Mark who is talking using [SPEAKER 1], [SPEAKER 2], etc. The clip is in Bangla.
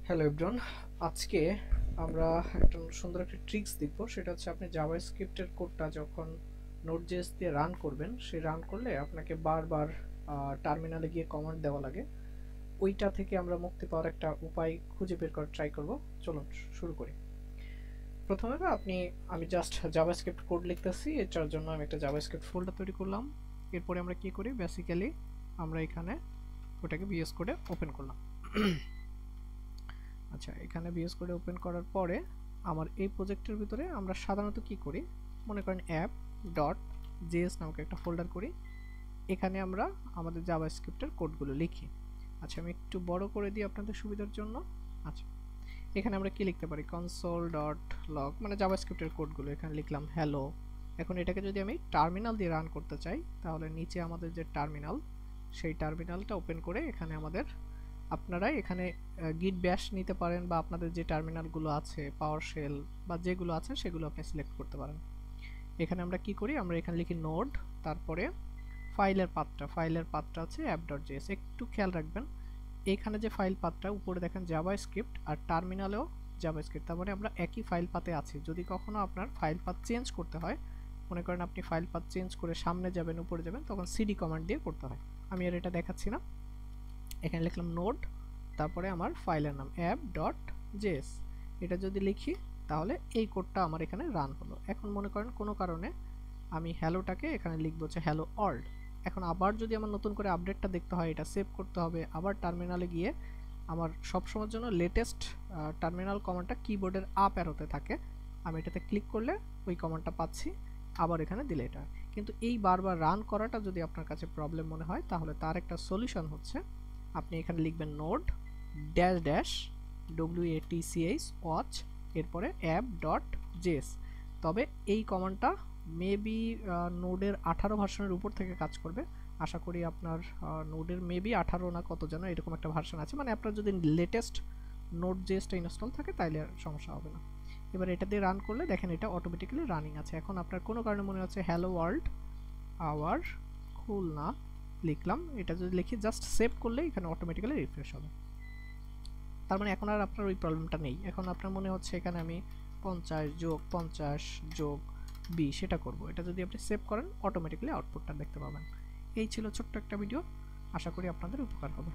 [SPEAKER 1] হ্যালো এভরিওয়ান, আজকে আমরা একটা সুন্দর একটা ট্রিক্স দেখব। সেটা হচ্ছে আপনি জাভাস্ক্রিপ্টের কোডটা যখন নোড.জেএস দিয়ে রান করবেন, সেই রান করলে আপনাকে বারবার টার্মিনালে গিয়ে কমান্ড দেওয়া লাগে। ওইটা থেকে আমরা মুক্তি পাওয়ার একটা উপায় খুঁজে বের করার ট্রাই করব। চলুন শুরু করি। প্রথমে আমি জাস্ট জাভাস্ক্রিপ্ট কোড লিখতেছি। এটার জন্য আমি একটা জাভাস্ক্রিপ্ট ফোল্ডার তৈরি করলাম। এরপরে আমরা কি করি, বেসিক্যালি আমরা এখানে ওটাকে ভিএস কোডে ওপেন করলাম। আচ্ছা, এখানে ভিএস কোডে ওপেন করার পরে আমার এই প্রজেক্টের ভিতরে আমরা সাধারণত কি করি, মনে করেন অ্যাপ ডট জেএস নামক একটা ফোল্ডার করি। এখানে আমরা আমাদের জাভাস্ক্রিপ্টের কোডগুলো লিখি। আচ্ছা, আমি একটু বড় করে দিই আপনাদের সুবিধার জন্য। আচ্ছা, এখানে আমরা কি লিখতে পারি, কনসোল ডট লগ, মানে জাভাস্ক্রিপ্টের কোডগুলো এখানে লিখলাম হ্যালো। এখন এটাকে যদি আমি টার্মিনাল দিয়ে রান করতে চাই, তাহলে নিচে আমাদের যে টার্মিনাল, সেই টার্মিনালটা ওপেন করে এখানে আপনারা এখানে গিট ব্যাশ নিতে পারেন, বা আপনাদের যে টার্মিনালগুলো আছে পাওয়ার শেল বা যেগুলো আছে সেগুলো আপনি সিলেক্ট করতে পারেন। এখানে আমরা কি করি, আমরা এখানে লিখি নোড, তারপরে ফাইলের পাথটা হচ্ছে app.js। একটু খেয়াল রাখবেন, এখানে যে ফাইল পাথটা উপরে দেখেন জাভাস্ক্রিপ্ট, আর টার্মিনালেও জাভাস্ক্রিপ্ট, তার মানে আমরা একই ফাইল পাথে আছি। যদি কখনো আপনার ফাইল পাথ চেঞ্জ করতে হয়, মনে করেন আপনি ফাইল পাথ চেঞ্জ করে সামনে যাবেন, উপরে যাবেন, তখন সিডি কমান্ড দিয়ে করতে হয়। আমি আর এটা দেখাচ্ছি না। এখানে লিখলাম নোড, তারপরে আমার ফাইলের নাম app.js। এটা যদি লিখি তাহলে এই কোডটা আমার এখানে রান হলো। এখন মনে করেন কোনো কারণে আমি হ্যালোটাকে এখানে লিখবো হচ্ছে হ্যালো ওয়ার্ল্ড। এখন আবার যদি আমার নতুন করে আপডেটটা দেখতে হয়, এটা সেভ করতে হবে, আবার টার্মিনালে গিয়ে আমার সবসময়ের জন্য লেটেস্ট টার্মিনাল কমান্ডটা কিবোর্ডের আপ অ্যারোতে থাকে। আমি এটাতে ক্লিক করলে ওই কমান্ডটা পাচ্ছি, আবার এখানে দিলে এটা। কিন্তু এই বারবার রান করাটা যদি আপনার কাছে প্রবলেম মনে হয়, তাহলে তার একটা সলিউশন হচ্ছে আপনি এখানে লিখবেন node dash dash WATCH watch, এরপরে app.js। তবে এই কমান্ডটা মেবি নোডের 18 ভার্সনের উপর থেকে কাজ করবে। আশা করি আপনার নোডের মেবি 18 না কত যেন এরকম একটা ভার্সন আছে, মানে আপনার যদি লেটেস্ট নোড.js-টা ইনস্টল থাকে তাহলে আর সমস্যা হবে না। এবার এটা দিয়ে রান করলে দেখেন এটা অটোমেটিক্যালি রানিং আছে। এখন আপনার কোনো কারণে মনে হচ্ছে হ্যালো ওয়ার্ল্ড আওয়ার খুলনা লিখলাম, এটা যদি লিখি জাস্ট সেভ করলে এখানে অটোমেটিক্যালি রিফ্রেশ হবে। তার মানে এখন আর আপনার ওই প্রবলেমটা নেই। এখন আপনার মনে হচ্ছে এখানে আমি 50 যোগ 50 যোগ 20 সেটা করব। এটা যদি আপনি সেভ করেন অটোমেটিক্যালি আউটপুটটা দেখতে পাবেন। এই ছিল ছোট্ট একটা ভিডিও, আশা করি আপনাদের উপকার হবে।